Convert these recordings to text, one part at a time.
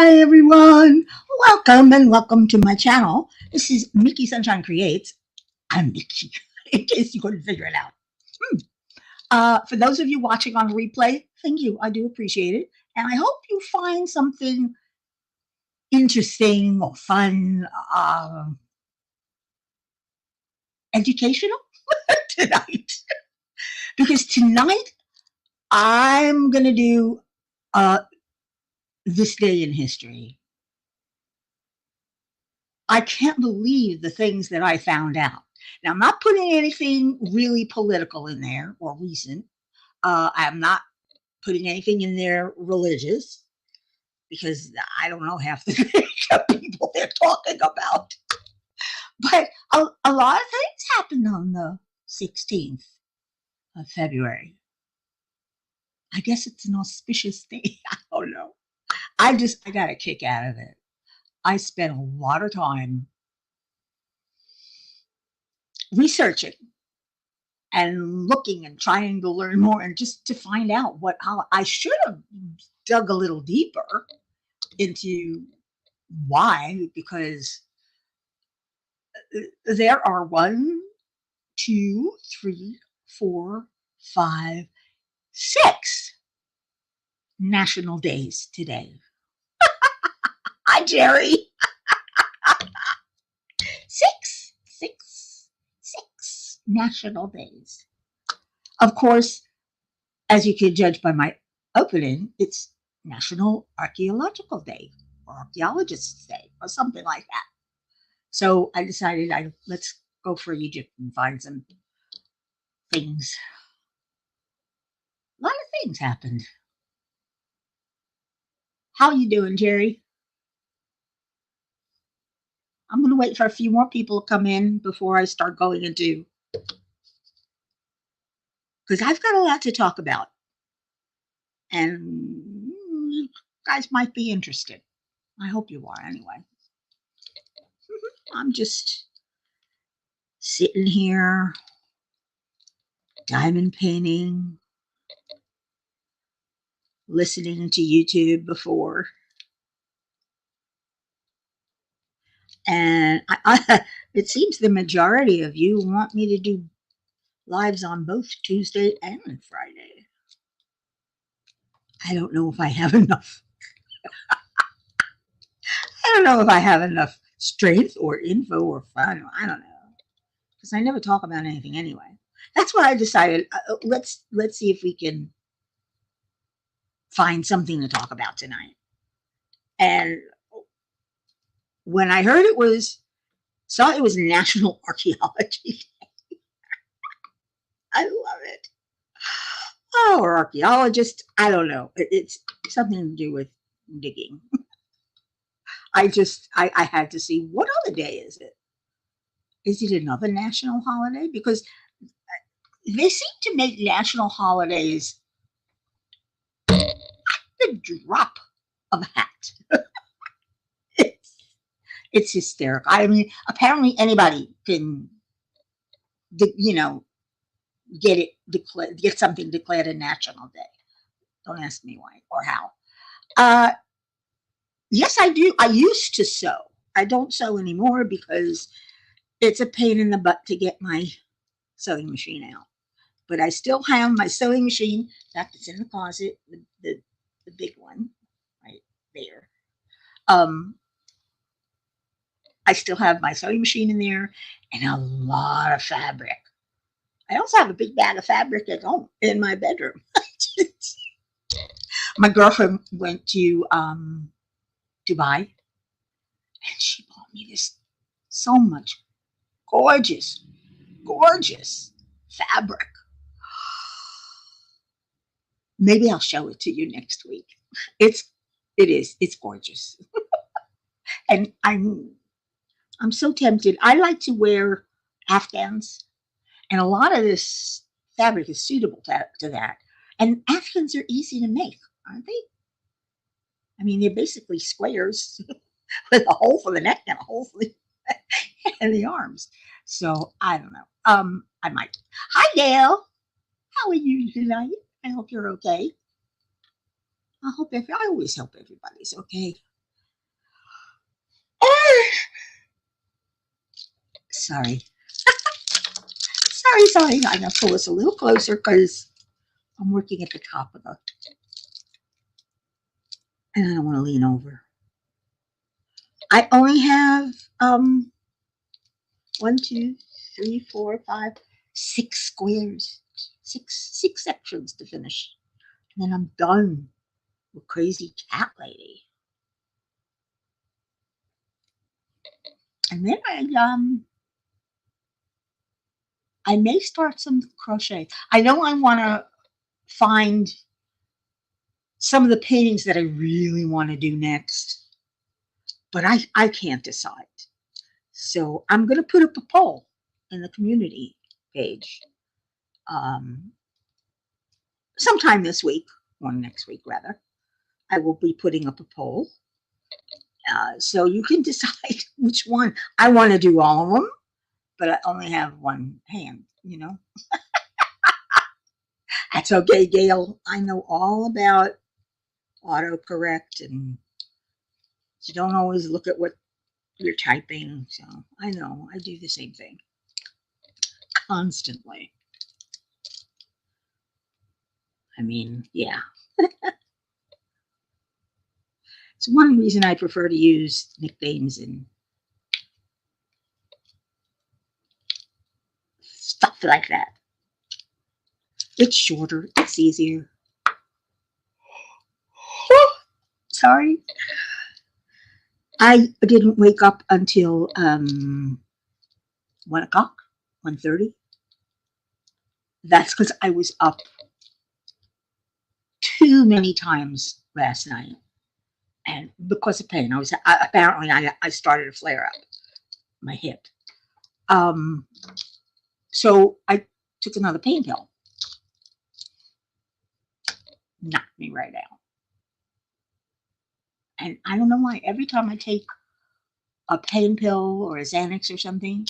Hi everyone, welcome and welcome to my channel. This is MikiSunshine Creates. I'm Miki, in case you couldn't figure it out. For those of you watching on replay, thank you. I do appreciate it, and I hope you find something interesting or fun, educational tonight. Because tonight I'm gonna do this day in history. I can't believe the things that I found out. Now, I'm not putting anything really political in there or recent. I'm not putting anything in there religious because I don't know half the people they're talking about. But a lot of things happened on the 16th of February. I guess it's an auspicious day. I don't know. I got a kick out of it. I spent a lot of time researching and looking and trying to learn more and just to find out how I should have dug a little deeper into why, because there are 6 national days today. Hi, Jerry. Six national days. Of course, as you can judge by my opening, it's National Archaeological Day or Archaeologists Day or something like that. So I decided let's go for Egypt and find some things. A lot of things happened. How you doing, Jerry? I'm going to wait for a few more people to come in before I start going into, because I've got a lot to talk about. And you guys might be interested. I hope you are anyway. I'm just sitting here, diamond painting, listening to YouTube before. And it seems the majority of you want me to do lives on both Tuesday and Friday. I don't know if I have enough. I don't know if I have enough strength or info or fun. I don't know, because I never talk about anything anyway. That's why I decided let's see if we can find something to talk about tonight. And when I heard it was National Archaeology Day, I love it. Oh, or archaeologist, I don't know. It's something to do with digging. I had to see, what other day is it? Is it another national holiday? Because they seem to make national holidays the drop of a hat. it's hysterical. I mean, apparently anybody can, get something declared a national day. Don't ask me why or how. Yes, I do. I used to sew. I don't sew anymore because it's a pain in the butt to get my sewing machine out. But I still have my sewing machine. In fact, it's in the closet, the big one right there. I still have my sewing machine in there and a lot of fabric. I also have a big bag of fabric at home in my bedroom. My girlfriend went to Dubai, and she bought me this so much gorgeous fabric. Maybe I'll show it to you next week. It's gorgeous. And I'm so tempted. I like to wear Afghans, and a lot of this fabric is suitable to that. And Afghans are easy to make, aren't they? I mean, they're basically squares with a hole for the neck and a hole for the arms. So I don't know. I might. Hi, Gail. How are you tonight? I hope you're okay. I always hope everybody's okay. Sorry. Sorry. I'm going to pull this a little closer because I'm working at the top of the, and I don't want to lean over. I only have one, two, three, four, five, 6 squares, six sections to finish. And then I'm done with Crazy Cat Lady. And then I may start some crochet. I know I want to find some of the paintings that I really want to do next, but I can't decide. So I'm going to put up a poll in the community page sometime this week, or next week rather. I will be putting up a poll. So you can decide which one. I want to do all of them, but I only have one hand, you know. That's okay, Gail. I know all about autocorrect, and you don't always look at what you're typing. So I know I do the same thing constantly. I mean, yeah. It's one reason I prefer to use nicknames and stuff like that. It's shorter, it's easier. Sorry. I didn't wake up until 1 o'clock, 1:30. That's because I was up too many times last night, and because of pain, apparently I started a flare up, my hip. So I took another pain pill, knocked me right out. And I don't know why. Every time I take a pain pill or a Xanax or something,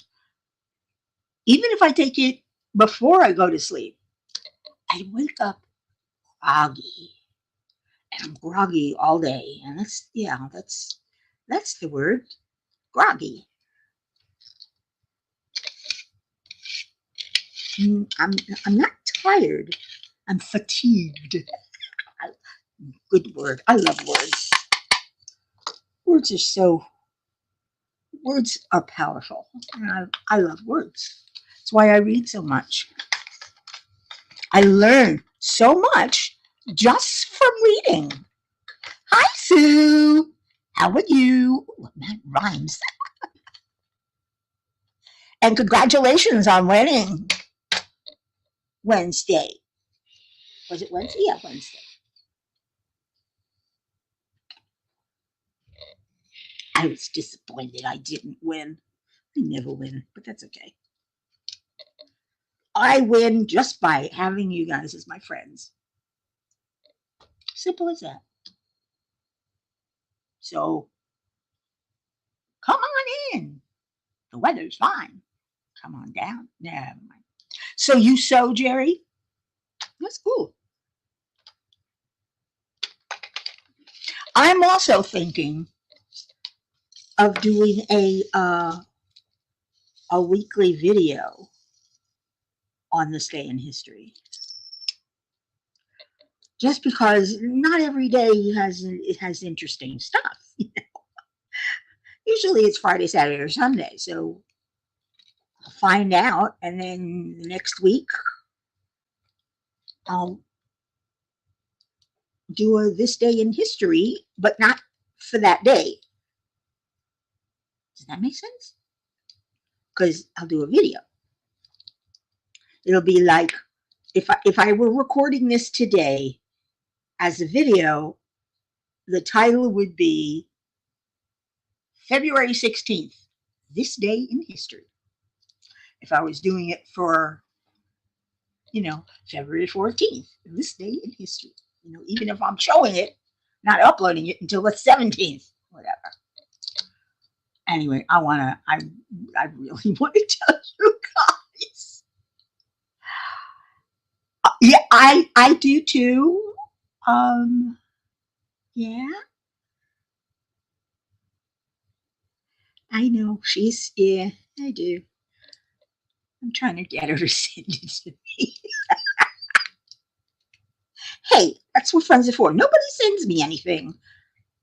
even if I take it before I go to sleep, I wake up groggy, and I'm groggy all day. And that's the word, groggy. I'm not tired. I'm fatigued. Good word. I love words. Words are powerful. And I love words. That's why I read so much. I learn so much just from reading. Hi, Sue. How are you? Oh, that rhymes. And congratulations on winning Wednesday. Was it Wednesday? Yeah, Wednesday. I was disappointed I didn't win. I never win, but that's okay. I win just by having you guys as my friends. Simple as that. So come on in. The weather's fine. Come on down. Never mind. So you sew, Jerry? That's cool. I'm also thinking of doing a weekly video on this day in history. Just because not every day has interesting stuff. Usually it's Friday, Saturday, or Sunday. So I'll find out, and then the next week I'll do a this day in history, but not for that day. Does that make sense? Because I'll do a video. It'll be like if I were recording this today as a video, the title would be February 16th, this day in history. If I was doing it for, February 14th, this day in history, even if I'm showing it, not uploading it until the 17th, whatever. Anyway, I really want to tell you guys. Yeah, I do too. Yeah, I know. Yeah, I do. I'm trying to get her to send it to me. Hey, that's what friends are for. Nobody sends me anything.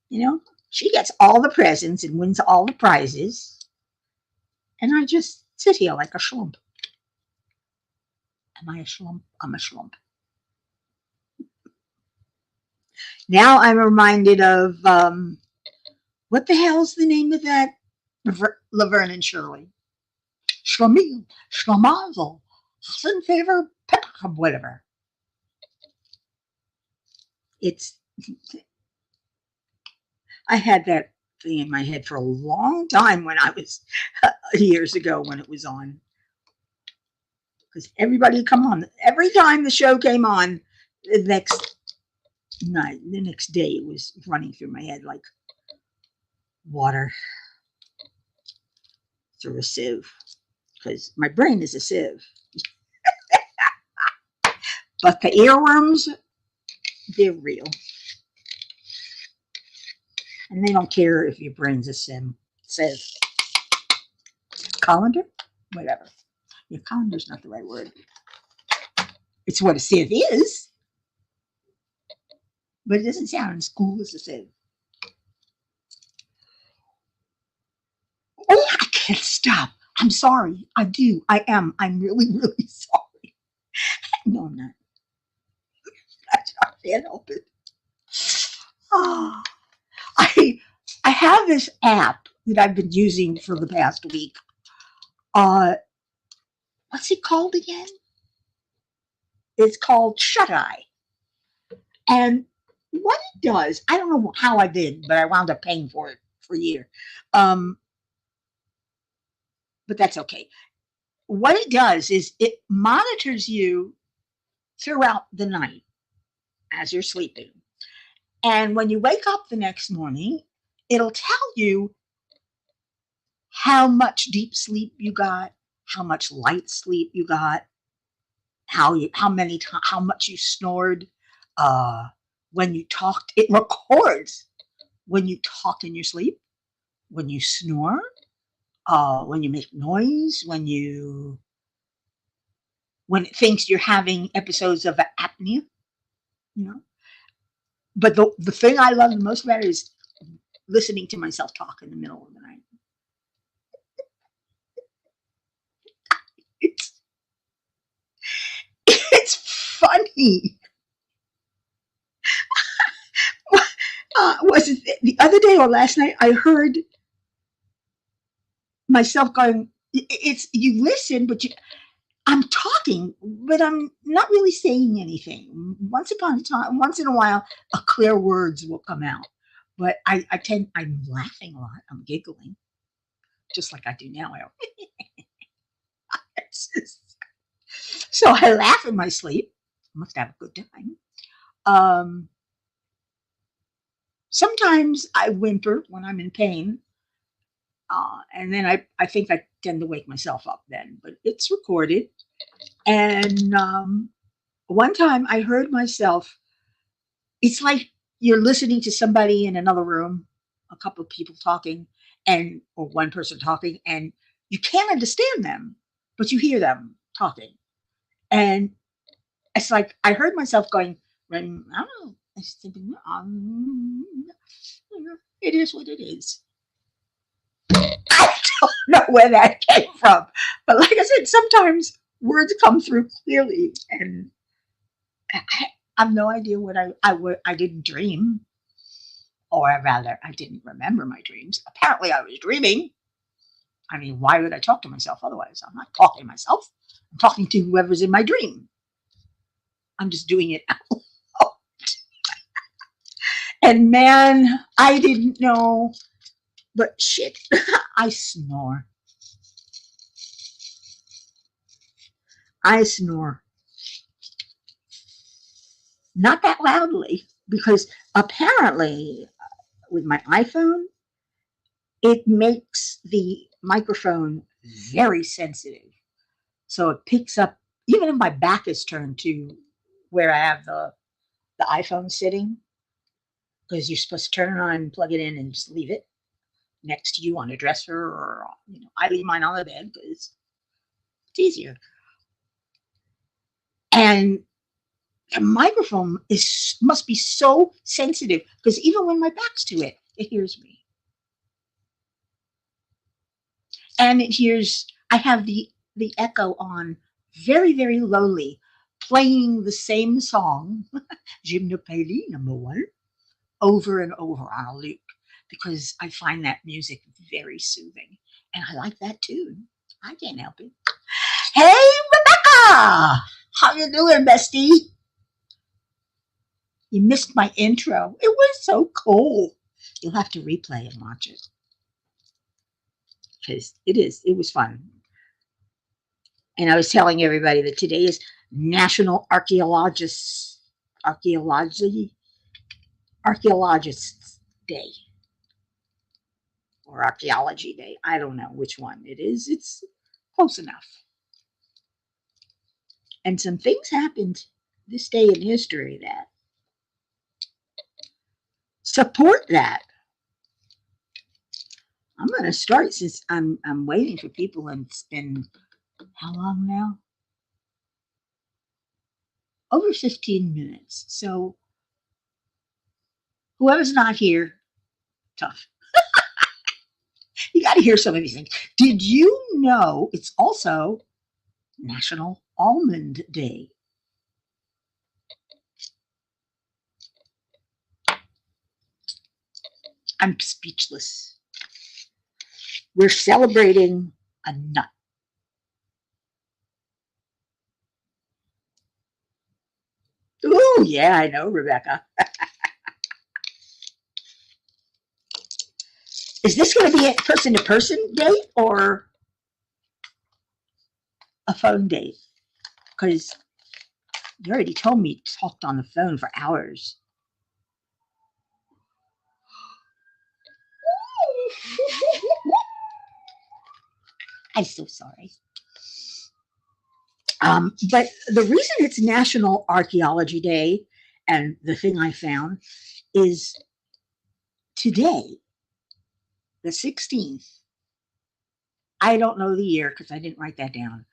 You know, she gets all the presents and wins all the prizes. And I just sit here like a schlump. Am I a schlump? I'm a schlump. Now I'm reminded of what the hell's the name of that? Laverne and Shirley. Schlemiel, Schlemazel, in favor, whatever. It's, I had that thing in my head for a long time when I was years ago when it was on. Because everybody come on. Every time the show came on, the next night, the next day, it was running through my head like water through a sieve. Because my brain is a sieve. But the earworms, they're real. And they don't care if your brain's a sieve. Colander? Whatever. Yeah, colander's not the right word. It's what a sieve is. But it doesn't sound as cool as a sieve. Oh, I can't stop. I'm sorry. I do. I am. I'm really, really sorry. No, I'm not. I can't help it. Oh, I have this app that I've been using for the past week. What's it called again? It's called Shut Eye. And what it does, I don't know how I did, but I wound up paying for it for a year. But that's okay. What it does is it monitors you throughout the night as you're sleeping. And when you wake up the next morning, it'll tell you how much deep sleep you got, how much light sleep you got, how much you snored, when you talked. It records when you talk in your sleep, when you snore, when you make noise, when it thinks you're having episodes of apnea, you know. But the thing I love the most about it is listening to myself talk in the middle of the night. It's it's funny. Was it the other day or last night? I heard myself going. It's you listen, but I'm talking, but I'm not really saying anything. Once in a while, a clear words will come out. But I'm laughing a lot. I'm giggling, just like I do now. So I laugh in my sleep. I must have a good time. Um, Sometimes I whimper when I'm in pain, and then I think I tend to wake myself up then. But it's recorded. And one time I heard myself. It's like you're listening to somebody in another room, a couple of people talking, or one person talking, and you can't understand them, but you hear them talking. And it's like I heard myself going, I don't know. It is what it is. I don't know where that came from. But like I said, sometimes words come through clearly, and I have no idea what I didn't dream, or rather, I didn't remember my dreams. Apparently, I was dreaming. I mean, why would I talk to myself otherwise? I'm not talking to myself. I'm talking to whoever's in my dream. I'm just doing it out loud. And man, I didn't know, but shit, I snore. I snore. Not that loudly, because apparently, with my iPhone, it makes the microphone very sensitive. So it picks up, even if my back is turned to where I have the iPhone sitting, because you're supposed to turn it on and plug it in and just leave it next to you on a dresser, or I leave mine on the bed because It's easier. And the microphone must be so sensitive because even when my back's to it, it hears me. And it hears, I have the echo on very, very lowly, playing the same song, Gymnopédie number one, over and over on a loop because I find that music very soothing. And I like that tune. I can't help it. Hey, Rebecca! How you doing, bestie? You missed my intro. It was so cool. You'll have to replay and watch it because it was fun. And I was telling everybody that today is National Archeologists Day or Archaeology Day. I don't know which one it is. It's close enough. And some things happened this day in history that support that. I'm going to start since I'm waiting for people, and it's been how long now? Over 15 minutes. So whoever's not here, tough. You got to hear some of these things. Did you know it's also National Almond Day? I'm speechless. We're celebrating a nut. Oh, yeah, I know, Rebecca. Is this going to be a person-to-person date or a phone date? Because you already told me you talked on the phone for hours. I'm so sorry. But the reason it's National Archaeology Day, and the thing I found, is today, the 16th. I don't know the year because I didn't write that down.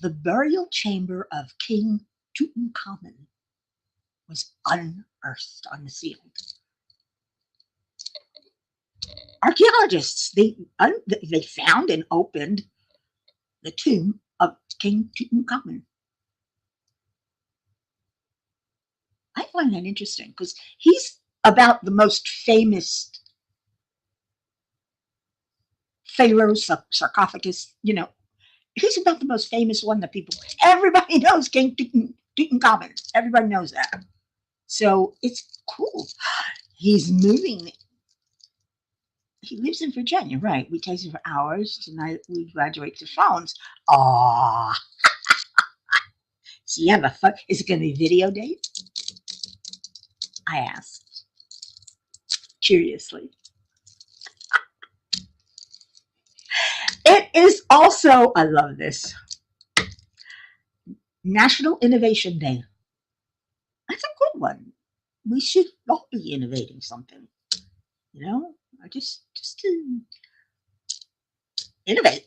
The burial chamber of King Tutankhamun was unearthed, unsealed. Archaeologists, they found and opened the tomb of King Tutankhamun. I find that interesting because he's about the most famous pharaoh sarcophagus. He's about the most famous one that everybody knows, King Tutankhamun. Everybody knows that. So it's cool. He's moving. He lives in Virginia, right? We taste it for hours. Tonight we graduate to phones. Aww. So you have a fun. Is it going to be video date? I asked curiously. It is also, I love this, National Innovation Day. That's a good one. We should all be innovating something, just to innovate.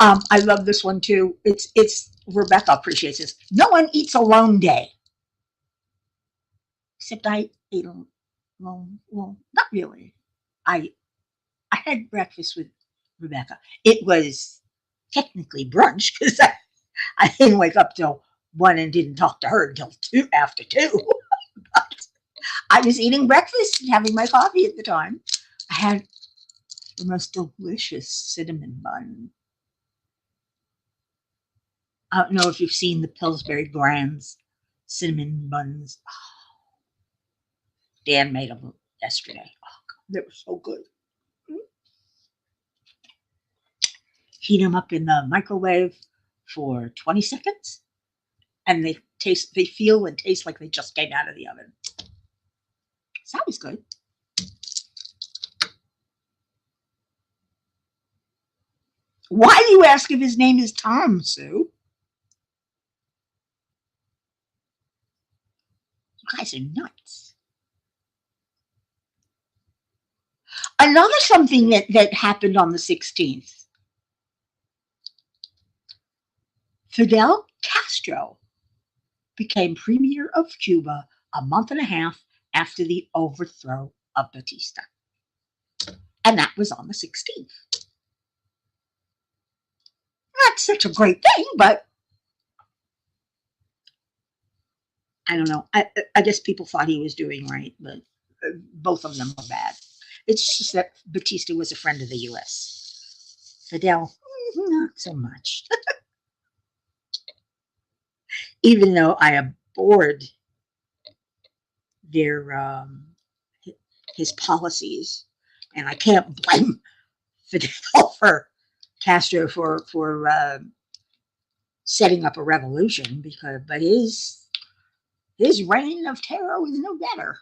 I love this one too. It's Rebecca appreciates this. No one eats alone day. Except I ate alone. Well, not really. I had breakfast with Rebecca. It was technically brunch because I didn't wake up till 1 and didn't talk to her until 2 after 2. But I was eating breakfast and having my coffee at the time. I had the most delicious cinnamon bun. I don't know if you've seen the Pillsbury Brands cinnamon buns. Oh, Dan made them yesterday. Oh, God, they were so good. Heat them up in the microwave for 20 seconds, and they feel and taste like they just came out of the oven. So that was good. Why do you ask if his name is Tom, Sue? You guys are nuts. Another something that happened on the 16th. Fidel Castro became premier of Cuba a month and a half after the overthrow of Batista. And that was on the 16th. Not such a great thing, but I don't know. I guess people thought he was doing right, but both of them were bad. It's just that Batista was a friend of the U.S. Fidel, not so much. Even though I abhorred their his policies, and I can't blame Fidel for Castro for setting up a revolution but his reign of terror was no better.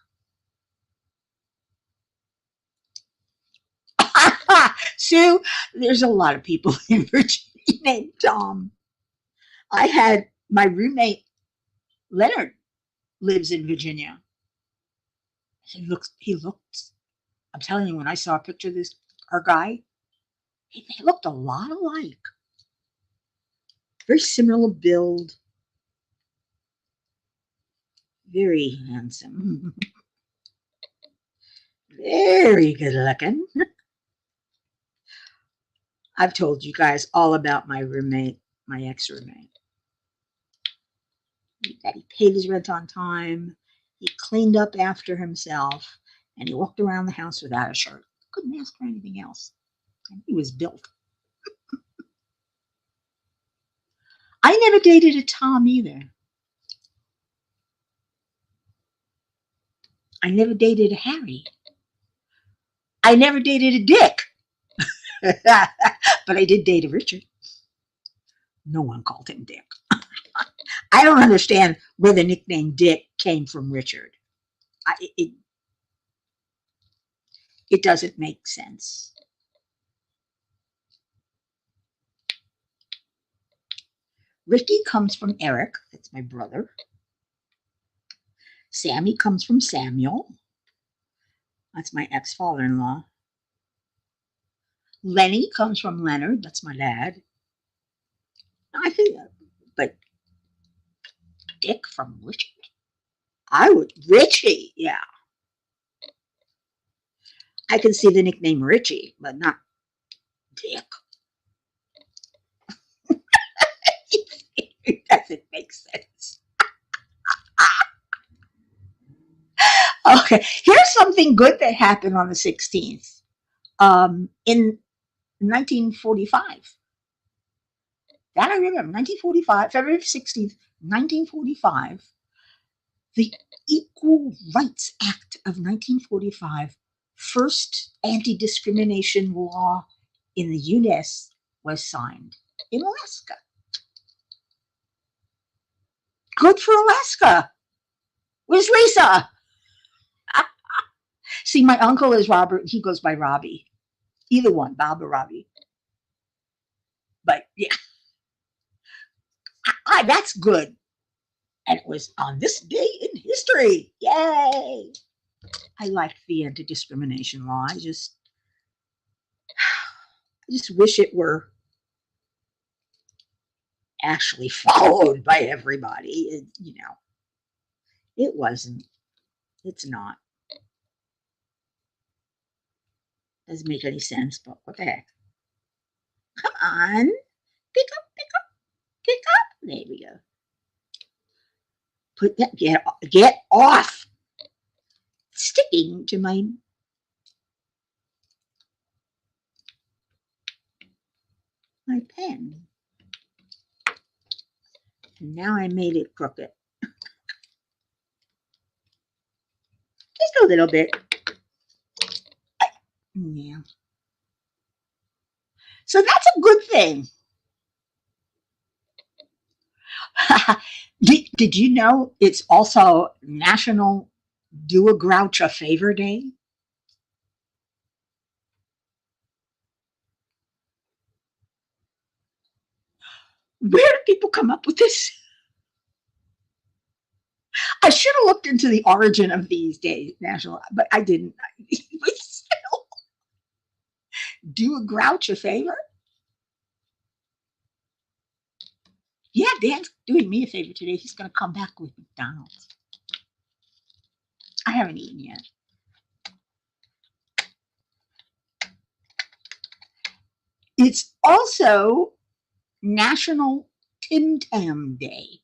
Sue, there's a lot of people in Virginia named Tom. I had my roommate Leonard lives in Virginia. He looked, I'm telling you, when I saw a picture of this our guy, they looked a lot alike. Very similar build, very handsome, very good looking. I've told you guys all about my roommate, my ex-roommate. That he paid his rent on time, he cleaned up after himself, and he walked around the house without a shirt. Couldn't ask for anything else. And he was built. I never dated a Tom either. I never dated a Harry. I never dated a Dick. But I did date a Richard. No one called him Dick. I don't understand where the nickname Dick came from Richard. It it doesn't make sense. Ricky comes from Eric. That's my brother. Sammy comes from Samuel. That's my ex-father-in-law. Lenny comes from Leonard. That's my dad. I think, but Dick from Richard. I would Richie. Yeah, I can see the nickname Richie, but not Dick. It doesn't make sense. Okay, here's something good that happened on the 16th. In 1945. That I remember. 1945, February 16th, 1945. The Equal Rights Act of 1945, first anti-discrimination law in the U.S., was signed in Alaska. Good for Alaska. Where's Lisa? See, my uncle is Robert. He goes by Robbie. Either one, Bob or Robbie. But yeah, that's good. And it was on this day in history. Yay! I liked the anti-discrimination law. I just wish it were actually followed by everybody. It wasn't. It's not. Doesn't make any sense, but what the heck? Come on. Pick up, pick up, pick up. There we go. Put that, get off. Sticking to my pen. And now I made it crooked. Just a little bit. Yeah. So that's a good thing. Did you know it's also National Do a Grouch a Favor Day? Where do people come up with this? I should have looked into the origin of these days, national, but I didn't. Do a grouch a favor? Yeah, Dan's doing me a favor today. He's going to come back with McDonald's. I haven't eaten yet. It's also National Tim Tam Day.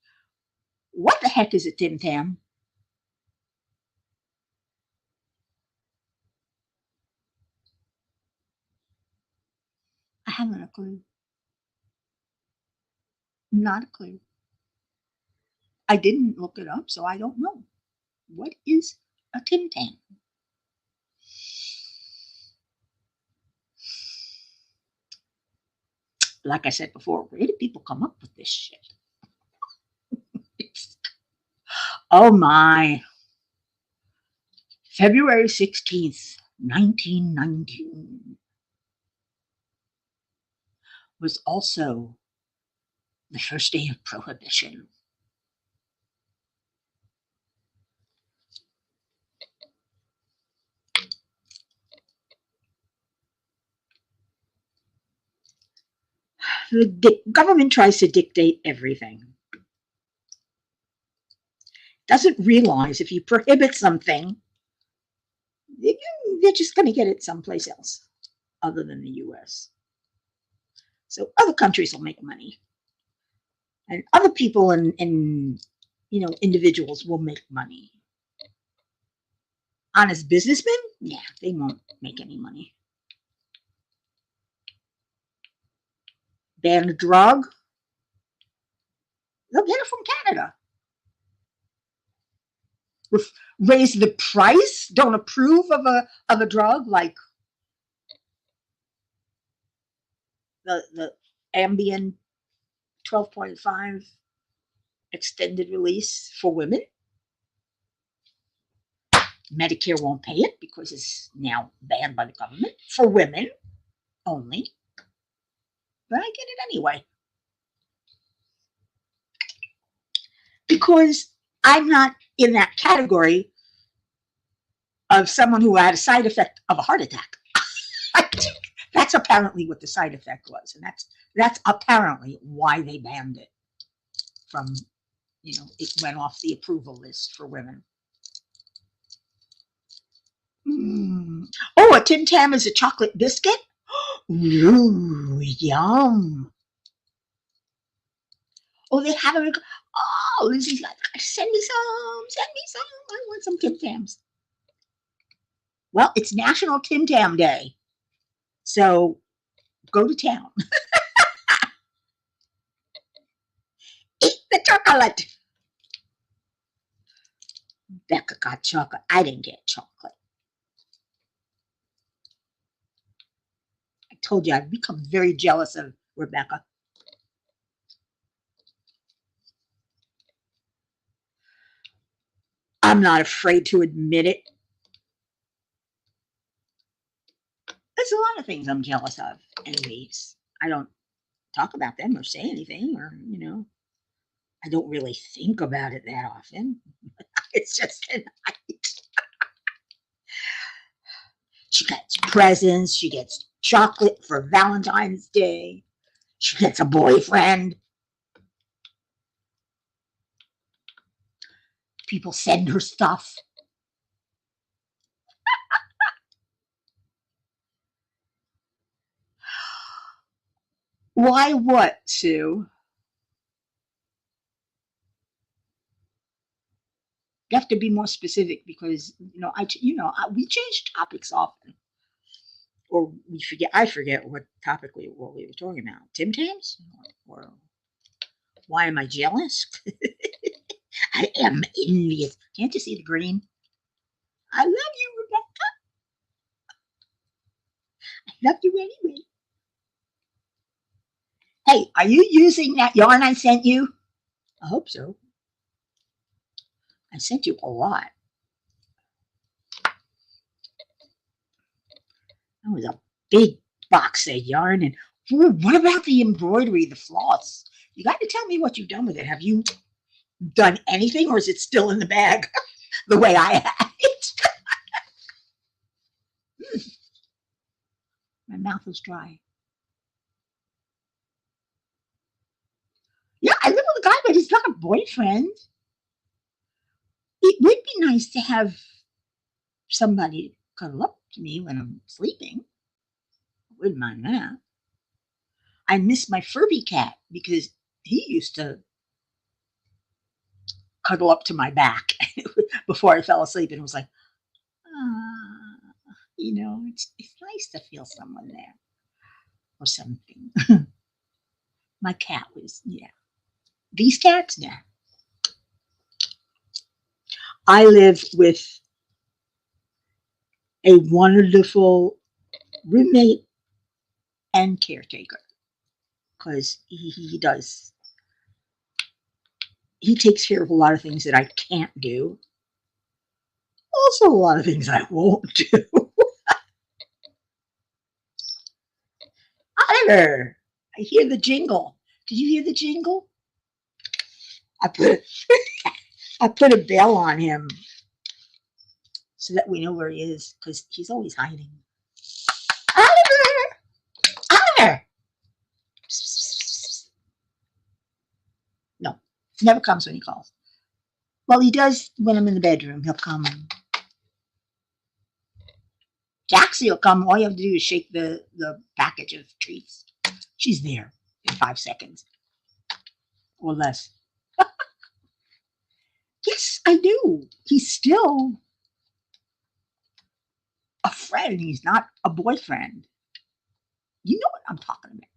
What the heck is a Tim Tam? I haven't a clue. Not a clue. I didn't look it up, so I don't know. What is a Tim Tam? Like I said before, where do people come up with this shit? Oh my. February 16th, 1919 was also the first day of Prohibition. The government tries to dictate everything. Doesn't realize if you prohibit something, they're just going to get it someplace else other than the US. So other countries will make money. And other people and individuals will make money. Honest businessmen, yeah, they won't make any money. Ban a drug, they'll get it from Canada. Raise the price, don't approve of a drug like the Ambien 12.5 extended release for women. Medicare won't pay it because it's now banned by the government for women only. But I get it anyway. Because I'm not in that category of someone who had a side effect of a heart attack. That's apparently what the side effect was. And that's apparently why they banned it from, it went off the approval list for women. Oh, a Tim Tam is a chocolate biscuit? Ooh, yum. Oh, they have it. Oh, Lizzie's like, send me some, send me some. I want some Tim Tams. Well, it's National Tim Tam Day. So go to town. Eat the chocolate. Becca got chocolate. I didn't get chocolate. I told you I've become very jealous of Rebecca. I'm not afraid to admit it. There's a lot of things I'm jealous of, anyways. I don't talk about them or say anything, or, I don't really think about it that often. It's just a night. She gets presents. She gets chocolate for Valentine's Day. She gets a boyfriend. People send her stuff. Why what, Sue? You have to be more specific because we change topics often, or we forget. I forget what topic what we were talking about. Tim Tams, or why am I jealous? I am envious. Can't you see the green? I love you, Rebecca. I love you anyway. Hey, are you using that yarn I sent you? I hope so. I sent you a lot. That was a big box of yarn. And what about the embroidery, the floss? You got to tell me what you've done with it. Have you done anything, or is it still in the bag the way I had it? My mouth is dry. Yeah, I live but it's not a boyfriend. It would be nice to have somebody cuddle up to me when I'm sleeping. I wouldn't mind that. I miss my Furby cat because he used to cuddle up to my back before I fell asleep, and it was like, ah, it's nice to feel someone there or something. My cat was, yeah. These cats, yeah. I live with a wonderful roommate and caretaker because he takes care of a lot of things that I can't do. Also, a lot of things I won't do. Oliver, I hear the jingle. Did you hear the jingle? I put I put a bell on him so that we know where he is because he's always hiding. Oliver, Oliver. No, he never comes when he calls. Well, he does when I'm in the bedroom. He'll come. Jaxie will come. All you have to do is shake the package of treats. She's there in 5 seconds or less. Yes, I do. He's still a friend. He's not a boyfriend. You know what I'm talking about.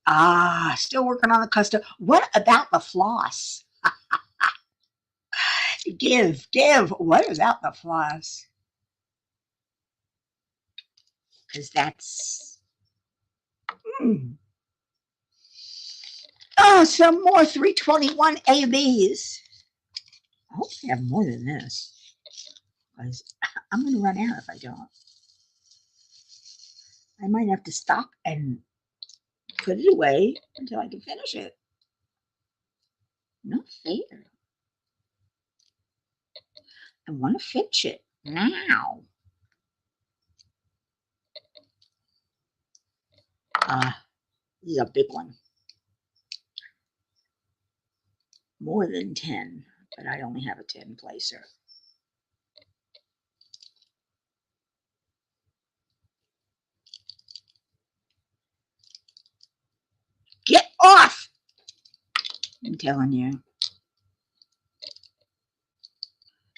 Ah, still working on the custom. What about the floss? Give. What about the floss? Because that's. Mm. Oh, some more 321 ABs. I hope they have more than this. Because I'm going to run out if I don't. I might have to stop and put it away until I can finish it. Not fair. I want to finish it now. This is a big one. More than 10, but I only have a 10 placer. Get off! I'm telling you.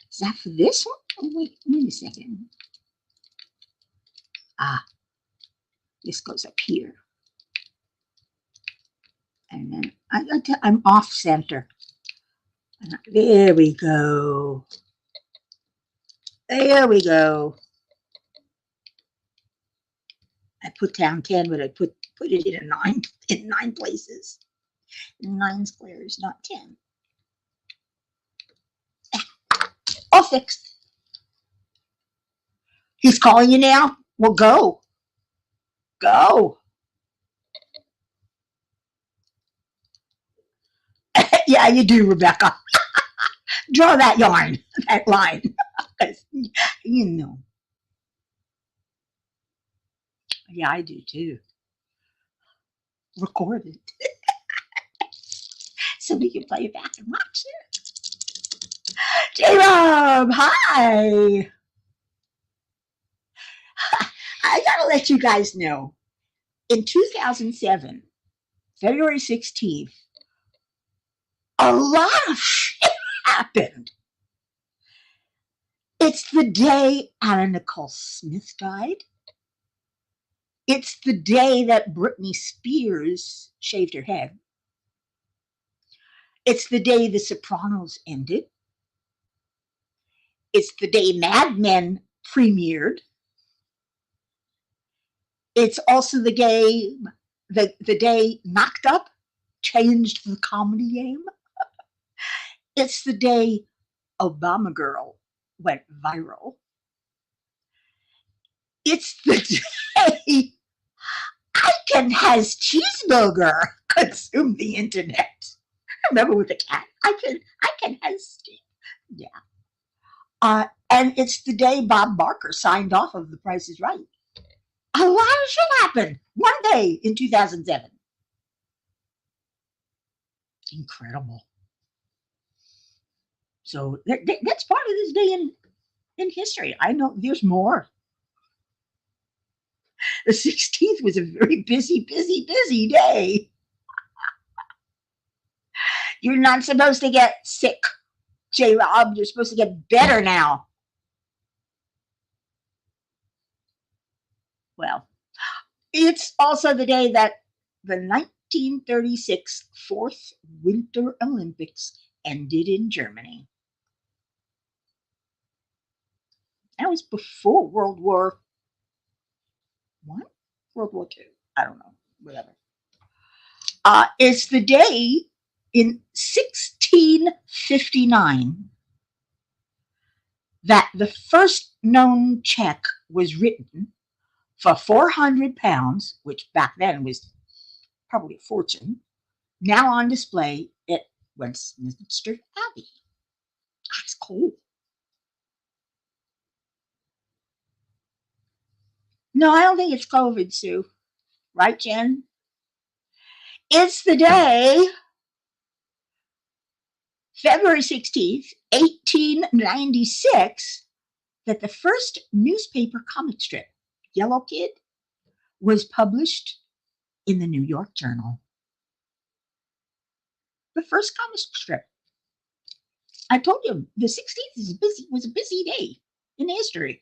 Is that for this one? Oh, wait a second. This goes up here. And then I'm off center. There we go. There we go. I put down 10, but I put it in nine places. 9 squares, not 10. All fixed. He's calling you now? Well, go. Go. Yeah, you do, Rebecca. Draw that yarn, that line. You know. Yeah, I do too. Record it. So we can play it back and watch it. J-Rob, hi. I gotta let you guys know. In 2007, February 16th, a lot of shit happened. It's the day Anna Nicole Smith died. It's the day that Britney Spears shaved her head. It's the day The Sopranos ended. It's the day Mad Men premiered. It's also the day Knocked Up changed the comedy game. It's the day Obama Girl went viral. It's the day Icon has cheeseburger consumed the internet. Remember with the cat? Icon has yeah. And it's the day Bob Barker signed off of The Price is Right. A lot of shit happened one day in 2007. Incredible. So that's part of this day in history. I know there's more. The 16th was a very busy, busy, busy day. You're not supposed to get sick, J Rob. You're supposed to get better now. Well, it's also the day that the 1936 Fourth Winter Olympics ended in Germany. That was before World War One, World War Two. I don't know, whatever. It's the day in 1659 that the first known check was written for £400, which back then was probably a fortune, now on display at Westminster Abbey. That's cool. No, I don't think it's COVID, Sue. Right, Jen? It's the day, February 16th, 1896, that the first newspaper comic strip, Yellow Kid, was published in the New York Journal. The first comic strip. I told you the 16th was a busy day in history.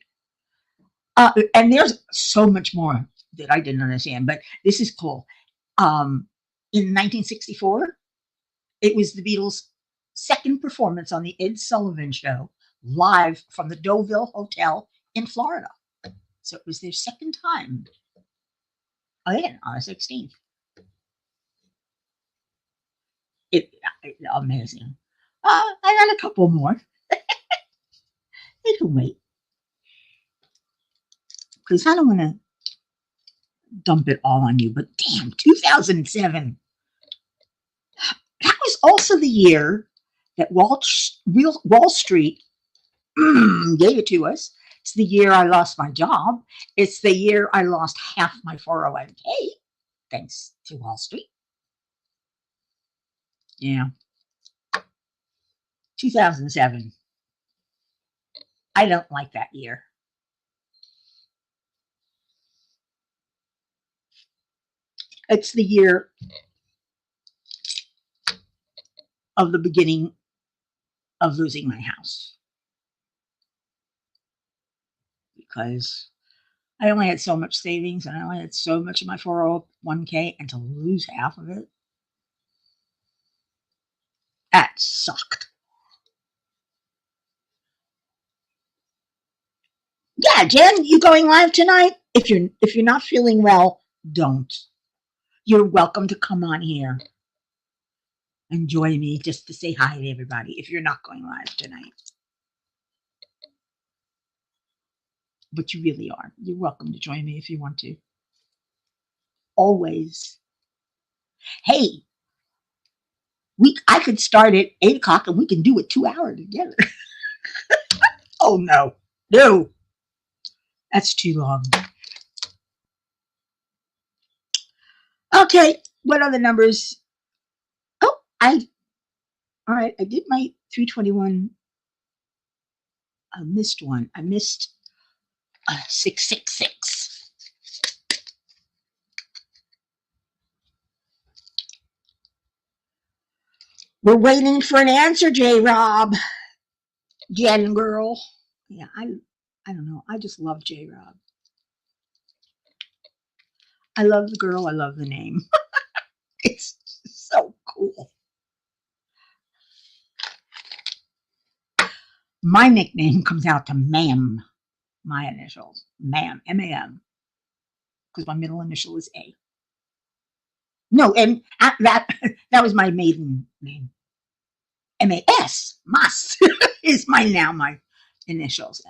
And there's so much more that I didn't understand, but this is cool. In 1964, it was the Beatles' second performance on the Ed Sullivan Show, live from the Deauville Hotel in Florida. So it was their second time. Again, on the 16th. Amazing. I got a couple more. They can wait. Because I don't want to dump it all on you, but damn, 2007. That was also the year that Wall Street gave it to us. It's the year I lost my job. It's the year I lost half my 401k, thanks to Wall Street. Yeah. 2007. I don't like that year. It's the year of the beginning of losing my house. Because I only had so much savings and I only had so much of my 401k, and to lose half of it, that sucked. Yeah, Jen, you going live tonight? If you're not feeling well, don't. You're welcome to come on here and join me just to say hi to everybody if you're not going live tonight. But you really are. You're welcome to join me if you want to. Always. Hey, I could start at 8 o'clock and we can do it 2 hours together. Oh no. No. That's too long. Okay, what are the numbers? Oh, all right, I did my 321. I missed one. I missed 666. We're waiting for an answer, J Rob. Jen girl. Yeah, I don't know. I just love J Rob. I love the girl. I love the name. It's so cool. My nickname comes out to Ma'am. My initials, Ma'am, M-A-M, because my middle initial is A. No, and that was my maiden name. M-A-S, must, is my initials.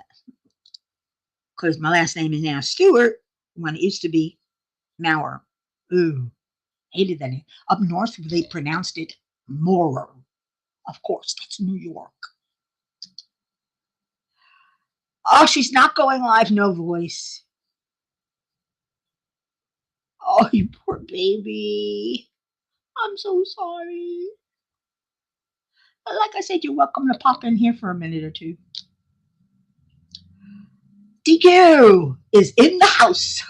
Because my last name is now Stewart, when it used to be Maurer. Ooh, hated that name. Up north, they pronounced it Moorer. Of course, that's New York. Oh, she's not going live, no voice. Oh, you poor baby. I'm so sorry. Like I said, you're welcome to pop in here for a minute or two. DQ is in the house.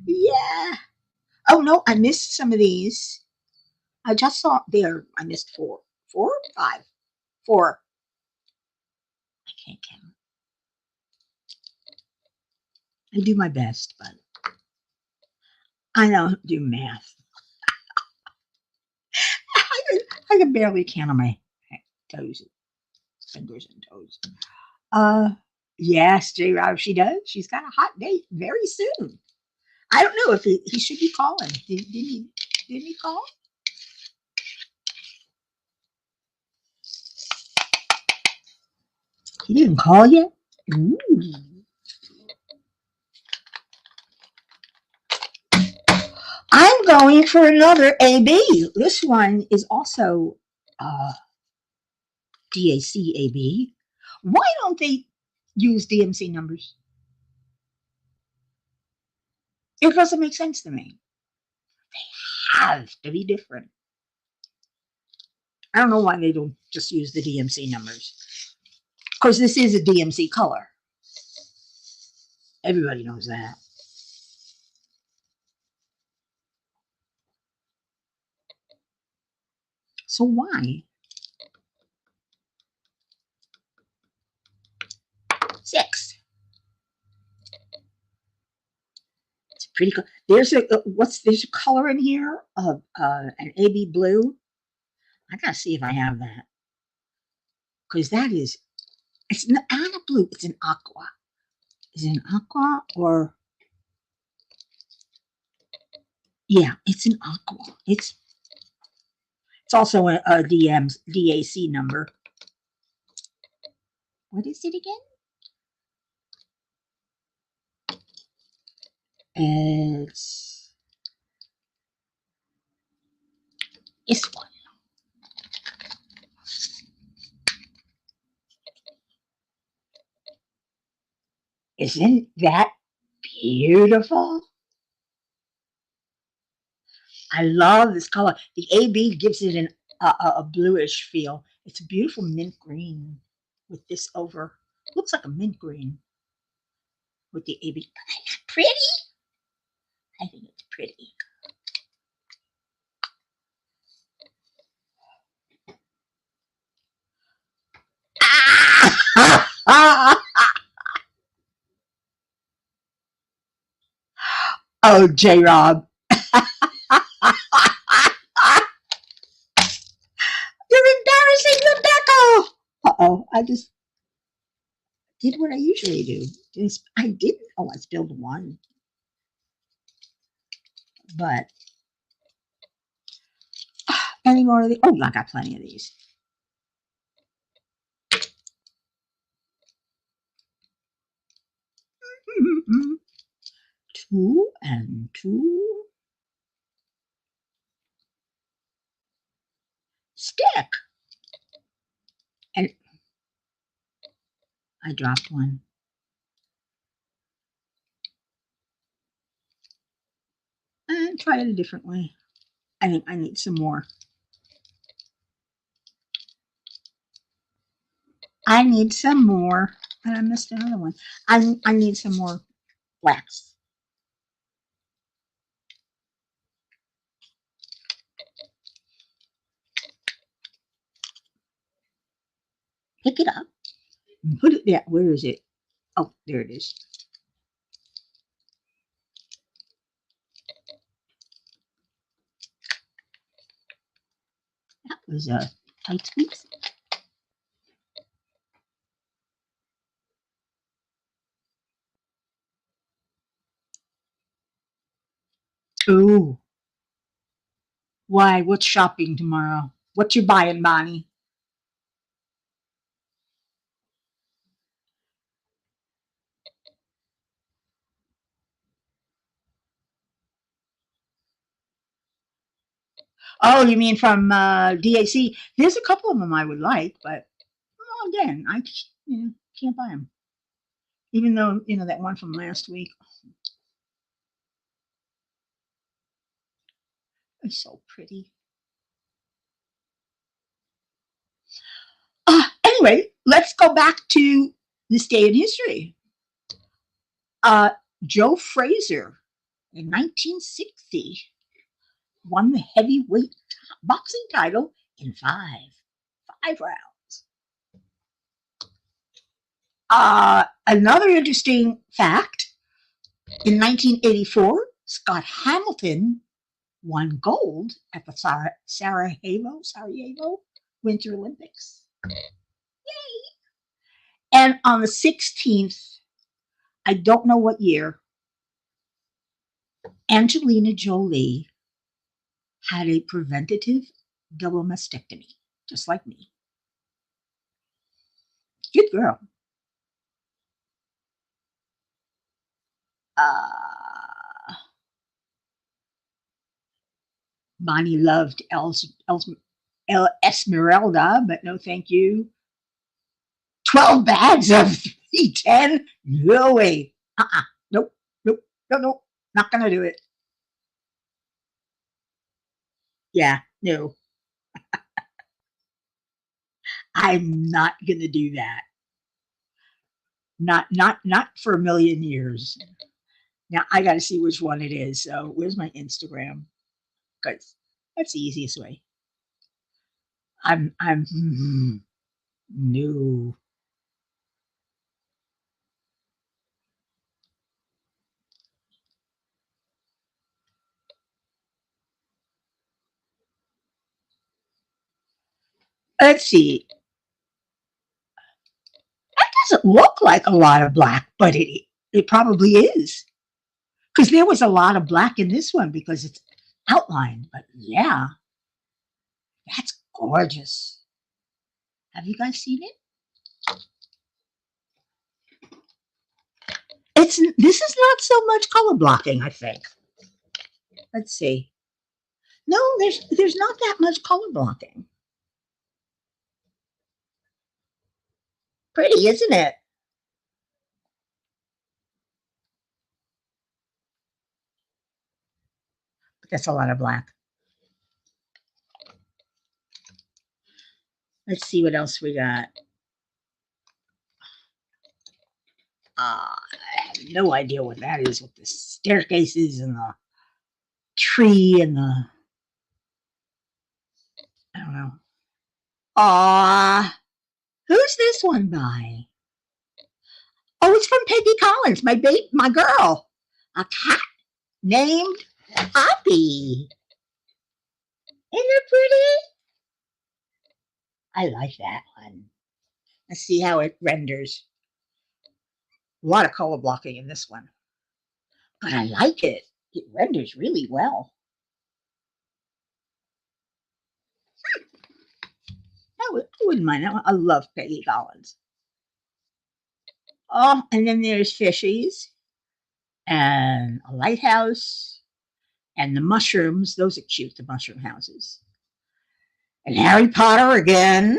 Yeah. Oh no, I missed some of these. I just saw there. I missed four, four, five, four. I can't count. I do my best, but I don't do math. I can barely count on my toes, fingers, and toes. Uh, yes, J. Rob, she does. She's got a hot date very soon. I don't know if he should be calling. Did he call? He didn't call yet. Ooh. I'm going for another AB. This one is also DAC AB. Why don't they use DMC numbers? It doesn't make sense to me. They have to be different. I don't know why they don't just use the DMC numbers. Of course, this is a DMC color. Everybody knows that. So why? 6. It's pretty cool. There's there's a color in here of an AB blue. I gotta see if I have that because that is it's not a blue. It's an aqua. Is it an aqua or yeah? It's an aqua. It's also a DAC number. What is it again? It's this one. Isn't that beautiful? I love this color. The AB gives it a bluish feel. It's a beautiful mint green with this over. Looks like a mint green with the AB. Pretty? I think it's pretty. Oh, J Rob. You're embarrassing Rebecca. Uh-oh. I just did what I usually do. I didn't. Oh, I spilled one. But any more of these? Oh, I got plenty of these. Two and two. Stick. And I dropped one. And try it a different way. I think I need some more. I need some more. And I missed another one. I need some more blacks. Pick it up. And put it there. Where is it? Oh, there it is. That was a tight squeeze. Ooh. Why? What's shopping tomorrow? What you buying, Bonnie? Oh, you mean from DAC? There's a couple of them I would like, but well, again, I just, can't buy them. Even though that one from last week is so pretty. Anyway, let's go back to this day in history. Joe Frazier in 1960 won the heavyweight boxing title in five rounds. Another interesting fact, in 1984, Scott Hamilton won gold at the Sarajevo Winter Olympics. Yay! And on the 16th, I don't know what year, Angelina Jolie had a preventative double mastectomy, just like me. Good girl. Bonnie loved Esmeralda, but no thank you. 12 bags of 310? No way. Nope. Not going to do it. Yeah, no. I'm not going to do that. Not for a million years. Now I got to see which one it is. So where's my Instagram? Because that's the easiest way. I'm no. Let's see. That doesn't look like a lot of black, but it probably is. Because there was a lot of black in this one because it's outlined. But yeah, that's gorgeous. Have you guys seen it? This is not so much color blocking, I think. Let's see. No, there's not that much color blocking. Pretty, isn't it? But that's a lot of black. Let's see what else we got. I have no idea what that is with the staircases and the tree and the. I don't know. Who's this one by? Oh, it's from Peggy Collins, my girl. A cat named Poppy. Isn't it pretty? I like that one. Let's see how it renders. A lot of color blocking in this one. But I like it. It renders really well. I wouldn't mind that one. I love Peggy Collins. Oh, and then there's fishies and a lighthouse and the mushrooms. Those are cute, the mushroom houses. And Harry Potter again.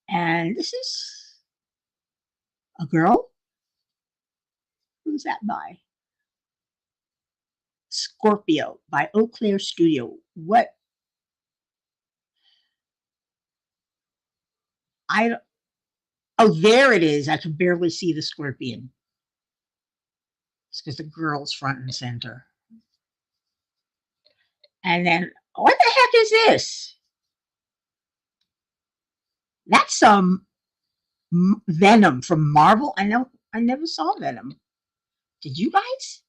And this is a girl. Who's that by? Scorpio by Eau Claire Studio. What? Oh, there it is. I can barely see the scorpion. It's because the girl's front and center. And then, what the heck is this? That's some Venom from Marvel. I never saw Venom. Did you guys?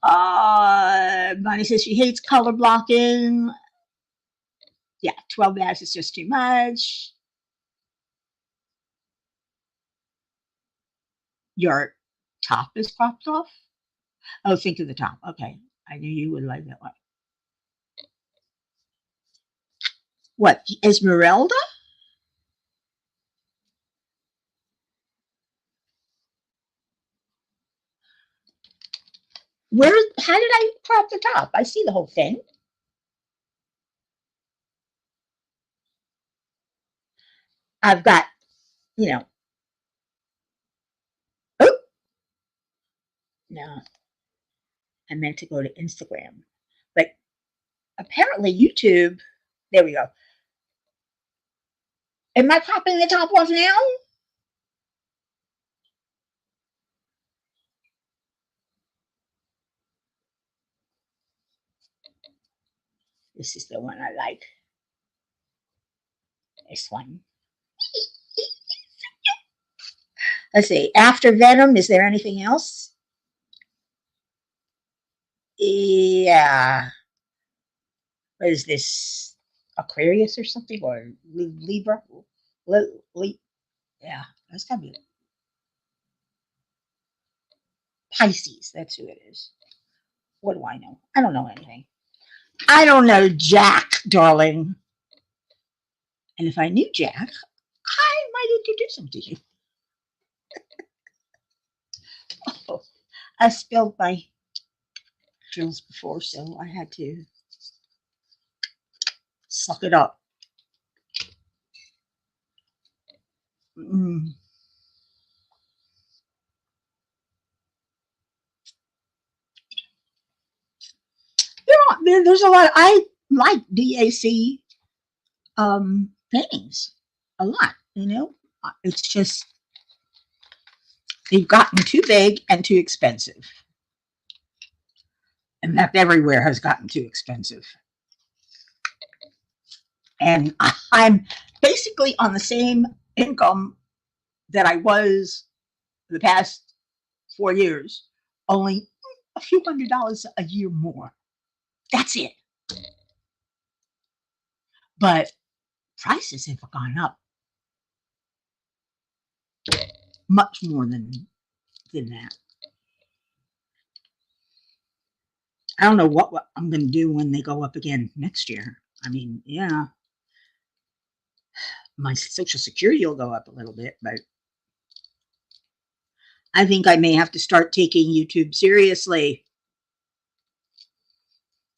Bonnie says she hates color blocking. Yeah, 12 bags is just too much. Your top is cropped off? Oh, think of the top. Okay. I knew you would like that one. What? Esmeralda? How did I crop the top? I see the whole thing. I've got, oh, no. I meant to go to Instagram. Apparently, YouTube. There we go. Am I popping the top off now? This is the one I like. This one. Let's see. After Venom, is there anything else? Yeah. What is this? Aquarius or something? Or Libra? Yeah, that's gotta be Pisces. That's who it is. What do I know? I don't know anything. I don't know Jack, darling. And if I knew Jack, I might introduce him to you. Oh, I spilled my drills before, so I had to suck it up. Mm. There's a lot. I like DAC paintings a lot. It's just they've gotten too big and too expensive. In fact, everywhere has gotten too expensive. And I'm basically on the same income that I was the past 4 years, only a few $100s a year more. That's it. But prices have gone up much more than that. I don't know what I'm going to do when they go up again next year. I mean, yeah, my Social Security will go up a little bit, but I think I may have to start taking YouTube seriously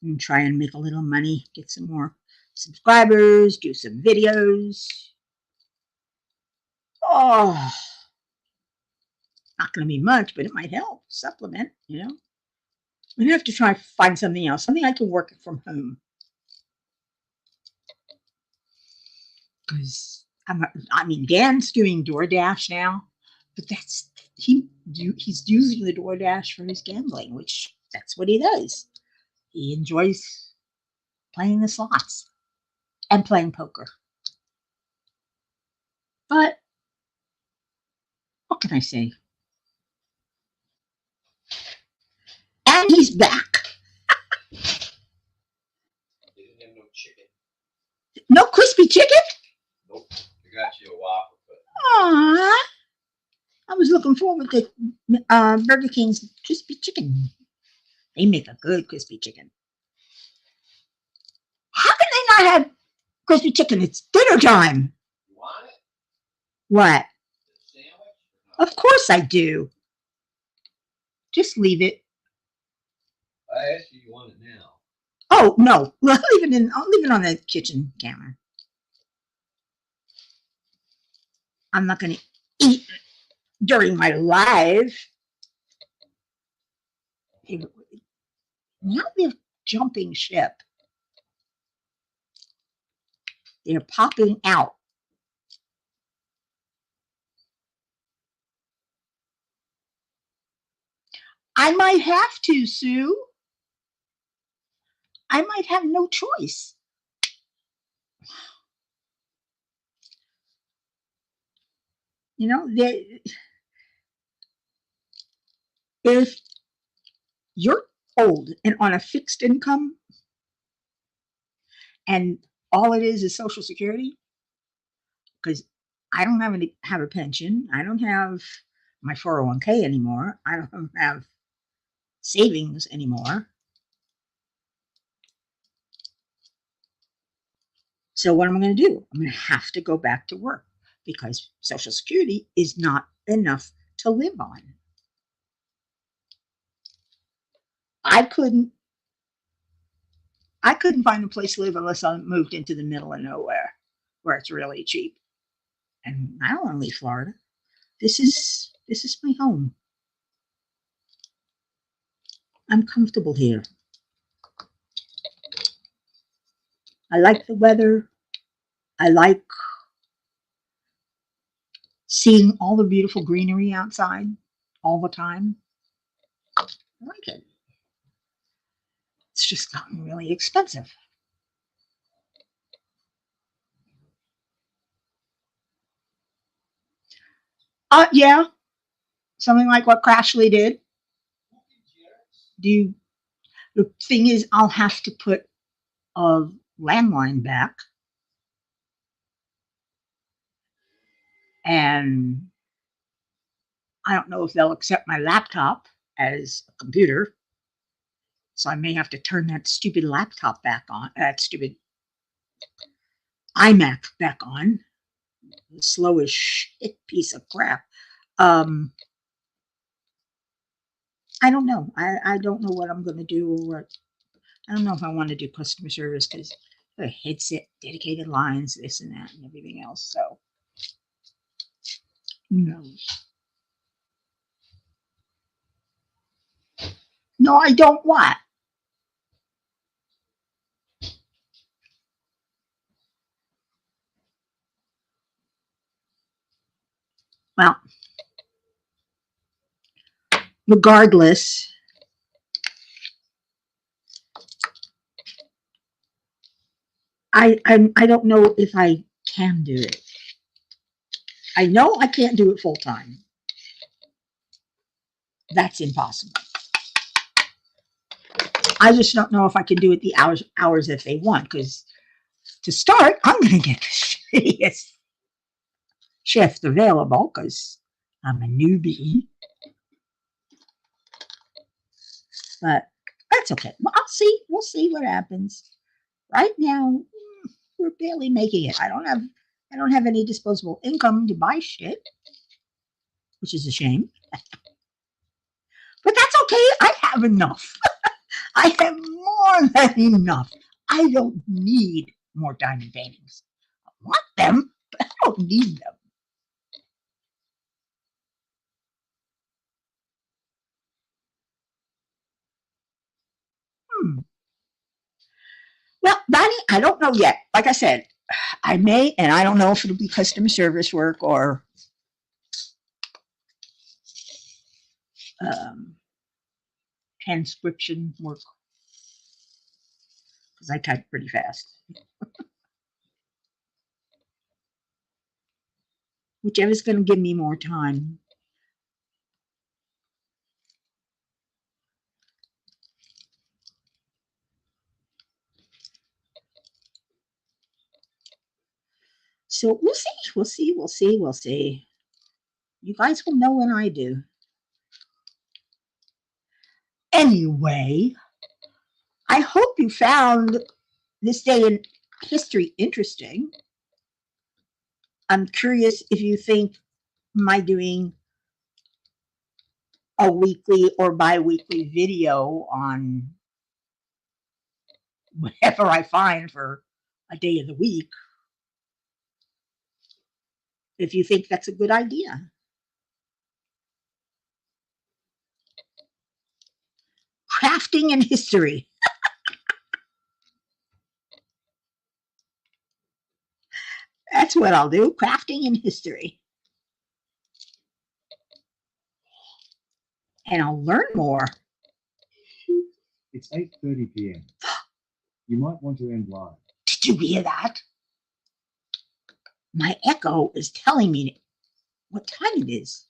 and try and make a little money, get some more subscribers, do some videos. Oh, not going to be much, but it might help supplement. I'm gonna have to try to find something else, something I can work from home. Because Dan's doing DoorDash now, but he's using the DoorDash for his gambling, which that's what he does. He enjoys playing the slots and playing poker. But what can I say? And he's back. They didn't have no chicken. No crispy chicken? Nope. I got you a waffle. Aww. I was looking forward to Burger King's crispy chicken. They make a good crispy chicken. How can they not have crispy chicken? It's dinner time. You want it? What? The sandwich? Of course I do. Just leave it. I asked you want it now. Oh no, I'll leave it on the kitchen counter. I'm not going to eat during my live. Now they're jumping ship. They're popping out. I might have to, Sue. I might have no choice. If you're old and on a fixed income and all it is Social Security, because I don't have a pension. I don't have my 401k anymore. I don't have savings anymore. So what am I going to do? I'm going to have to go back to work because Social Security is not enough to live on. I couldn't find a place to live unless I moved into the middle of nowhere where it's really cheap. And I don't want to leave Florida. This is my home. I'm comfortable here. I like the weather. I like seeing all the beautiful greenery outside all the time. I like it. It's just gotten really expensive. Yeah, something like what Crashly did. Do you, the thing is, I'll have to put a landline back, and I don't know if they'll accept my laptop as a computer. So I may have to turn that stupid laptop back on, that stupid iMac back on. The slow as shit piece of crap. Um, I don't know. I don't know what I'm going to do, or what. I don't know if I want to do customer service because the headset, dedicated lines, this and that, and everything else. So who knows? No, I don't what? Well, regardless, I don't know if I can do it. I know I can't do it full time. That's impossible. I just don't know if I can do it the hours that they want. Because to start, I'm going to get the shittiest shift available because I'm a newbie. But that's okay. Well, I'll see. We'll see what happens. Right now, we're barely making it. I don't have any disposable income to buy shit, which is a shame. But that's okay. I have enough. I have more than enough. I don't need more diamond paintings. I want them, but I don't need them. Hmm. Well, Donnie, I don't know yet. Like I said, I may, and I don't know if it'll be customer service work or um, transcription work because I type pretty fast. Whichever's going to give me more time. So we'll see. We'll see. We'll see. We'll see. You guys will know when I do. Anyway, I hope you found this day in history interesting. I'm curious if you think my doing a weekly or bi-weekly video on whatever I find for a day of the week, if you think that's a good idea. Crafting and history. That's what I'll do. Crafting and history. And I'll learn more. It's 8:30 p.m. You might want to end live. Did you hear that? My echo is telling me what time it is.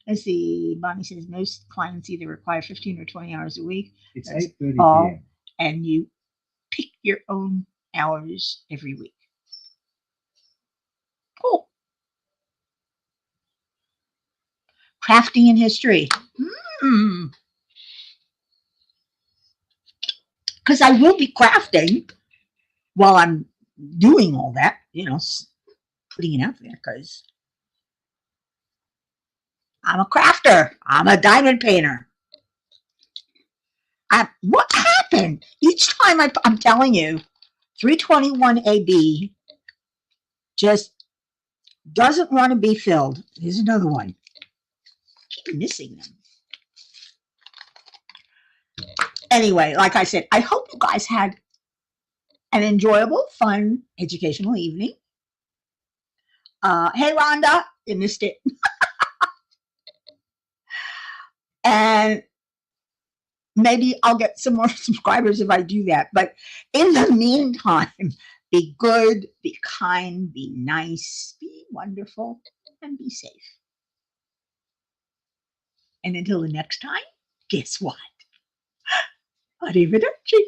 Let's see. Bonnie says most clients either require 15 or 20 hours a week. It's That's 8:30 all, p.m. and you pick your own hours every week. Cool. Crafting and history. Because I will be crafting while I'm doing all that, putting it out there because I'm a crafter. I'm a diamond painter. What happened? Each time I'm telling you, 321 AB just doesn't want to be filled. Here's another one. I keep missing them. Anyway, like I said, I hope you guys had an enjoyable, fun, educational evening. Hey, Rhonda, you missed it. And maybe I'll get some more subscribers if I do that. But in the meantime, be good, be kind, be nice, be wonderful, and be safe. And until the next time, guess what? Arrivederci.